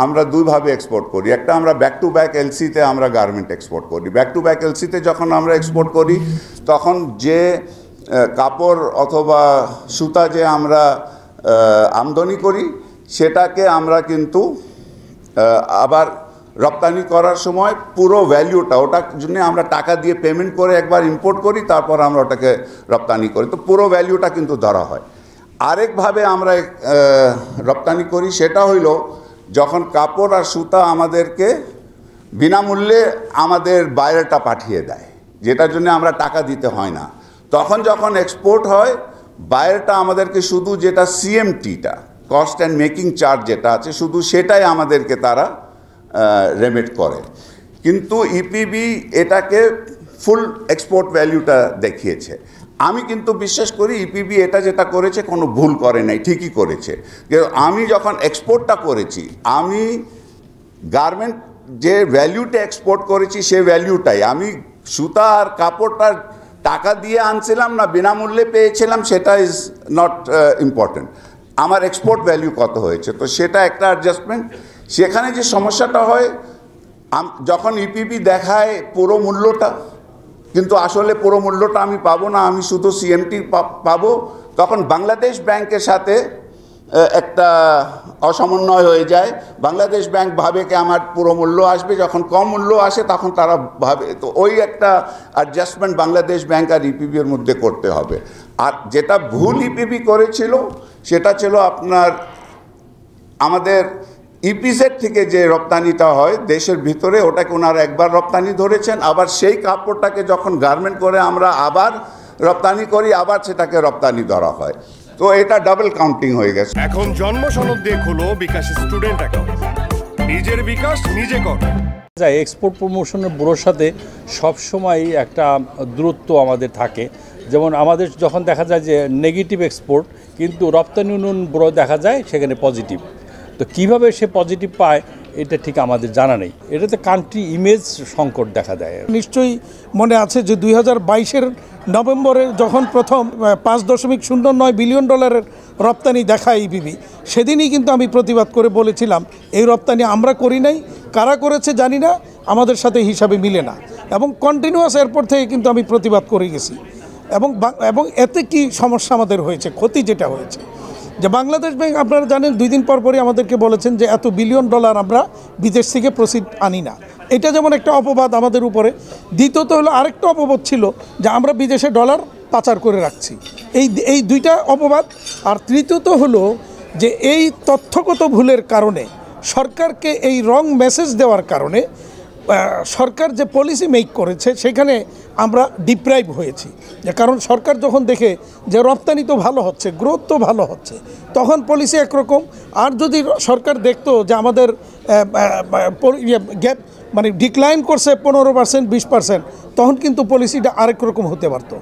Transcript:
আমরা দুইভাবে এক্সপোর্ট করি। একটা আমরা ব্যাক টু ব্যাক এলসিতে আমরা গার্মেন্ট এক্সপোর্ট করি। ব্যাক টু ব্যাক এলসিতে যখন আমরা এক্সপোর্ট করি তখন যে কাপড় অথবা সুতা যে আমরা আমদানি করি সেটাকে আমরা কিন্তু আবার রপ্তানি করার সময় পুরো ভ্যালুটা, ওটার জন্য আমরা টাকা দিয়ে পেমেন্ট করে একবার ইম্পোর্ট করি, তারপর আমরা ওটাকে রপ্তানি করি, তো পুরো ভ্যালুটা কিন্তু ধরা হয়। আরেকভাবে আমরা রপ্তানি করি, সেটা হইল যখন কাপড় আর সুতা আমাদেরকে বিনামূল্যে আমাদের বাইরেটা পাঠিয়ে দেয়, যেটার জন্য আমরা টাকা দিতে হয় না, তখন যখন এক্সপোর্ট হয় বাইরেটা আমাদেরকে শুধু যেটা সিএমটিটা, কস্ট অ্যান্ড মেকিং চার্জ যেটা আছে, শুধু সেটাই আমাদেরকে তারা রেমিট করে। কিন্তু ইপিবি এটাকে ফুল এক্সপোর্ট ভ্যালুটা দেখিয়েছে। আমি কিন্তু বিশ্বাস করি ইপিবি এটা যেটা করেছে কোনো ভুল করে নাই, ঠিকই করেছে। আমি যখন এক্সপোর্টটা করেছি, আমি গার্মেন্ট যে ভ্যালুটা এক্সপোর্ট করেছি সে ভ্যালুটাই, আমি সুতা আর কাপড়টা টাকা দিয়ে আনছিলাম না বিনামূল্যে পেয়েছিলাম, সেটা ইজ নট ইম্পর্টেন্ট। আমার এক্সপোর্ট ভ্যালু কত হয়েছে, তো সেটা একটা অ্যাডজাস্টমেন্ট। সেখানে যে সমস্যাটা হয়, যখন ইপিবি দেখায় পুরো মূল্যটা, কিন্তু আসলে পুরো মূল্যটা আমি পাবো না, আমি শুধু সিএমটি পাবো, তখন বাংলাদেশ ব্যাংকের সাথে একটা অসমন্বয় হয়ে যায়। বাংলাদেশ ব্যাংক ভাবে কি আমার পুরো মূল্য আসবে, যখন কম মূল্য আসে তখন তারা ভাবে, তো ওই একটা অ্যাডজাস্টমেন্ট বাংলাদেশ ব্যাংক আর ইপিবির মধ্যে করতে হবে। আর যেটা ভুল ইপিবি করেছিল সেটা ছিল আপনার আমাদের ইপিজেড থেকে যে রপ্তানিটা হয় দেশের ভিতরে, ওটাকে ওনারা একবার রপ্তানি ধরেছেন, আবার সেই কাপড়টাকে যখন গার্মেন্ট করে আমরা আবার রপ্তানি করি, আবার সেটাকে রপ্তানি ধরা হয়, তো এটা ডাবল কাউন্টিং হয়ে গেছে। এখন জন্ম সনদ দিয়ে খোলো বিকাশ স্টুডেন্ট অ্যাকাউন্ট, নিজের বিকাশ নিজে কর। এক্সপোর্ট প্রমোশনের ব্যুরোর সাথে সবসময় একটা দূরত্ব আমাদের থাকে। যেমন আমাদের যখন দেখা যায় যে নেগেটিভ এক্সপোর্ট, কিন্তু রপ্তানি উন্নয়ন ব্যুরো দেখা যায় সেখানে পজিটিভ। তো কিভাবে সে পজিটিভ পায় এটা ঠিক আমাদের জানা নেই। এটাতে কান্ট্রি ইমেজ সংকট দেখা দেয়। নিশ্চয়ই মনে আছে যে 2022-এর নভেম্বরে যখন প্রথম $5.09 বিলিয়ন রপ্তানি দেখায় ইপিবি, সেদিনই কিন্তু আমি প্রতিবাদ করে বলেছিলাম এই রপ্তানি আমরা করি নাই, কারা করেছে জানি না, আমাদের সাথে হিসাবে মিলে না, এবং কন্টিনিউয়াস এরপর থেকে কিন্তু আমি প্রতিবাদ করে গেছি। এবং এতে কি সমস্যা আমাদের হয়েছে, ক্ষতি যেটা হয়েছে যে বাংলাদেশ ব্যাংক আপনারা জানেন 2 দিন পরই আমাদেরকে বলেছেন যে এত $1 বিলিয়ন আমরা বিদেশ থেকে প্রসিড আনি না। এটা যেমন একটা অপবাদ আমাদের উপরে। দ্বিতীয়ত হলো আরেকটা অপবাদ ছিল যে আমরা বিদেশে ডলার পাচার করে রাখছি। এই দুইটা অপবাদ। আর তৃতীয়ত হলো যে এই তথ্যগত ভুলের কারণে, সরকারকে এই রং মেসেজ দেওয়ার কারণে সরকার যে পলিসি মেক করেছে সেখানে আমরা ডিপ্রাইভ হয়েছি। কারণ সরকার যখন দেখে যে রপ্তানি তো ভালো হচ্ছে, গ্রোথ তো ভালো হচ্ছে, তখন পলিসি একরকম। আর যদি সরকার দেখতো যে আমাদের গ্যাপ মানে ডিক্লাইন করছে 15%, 20%, তখন কিন্তু পলিসিটা আরেক রকম হতে পারতো।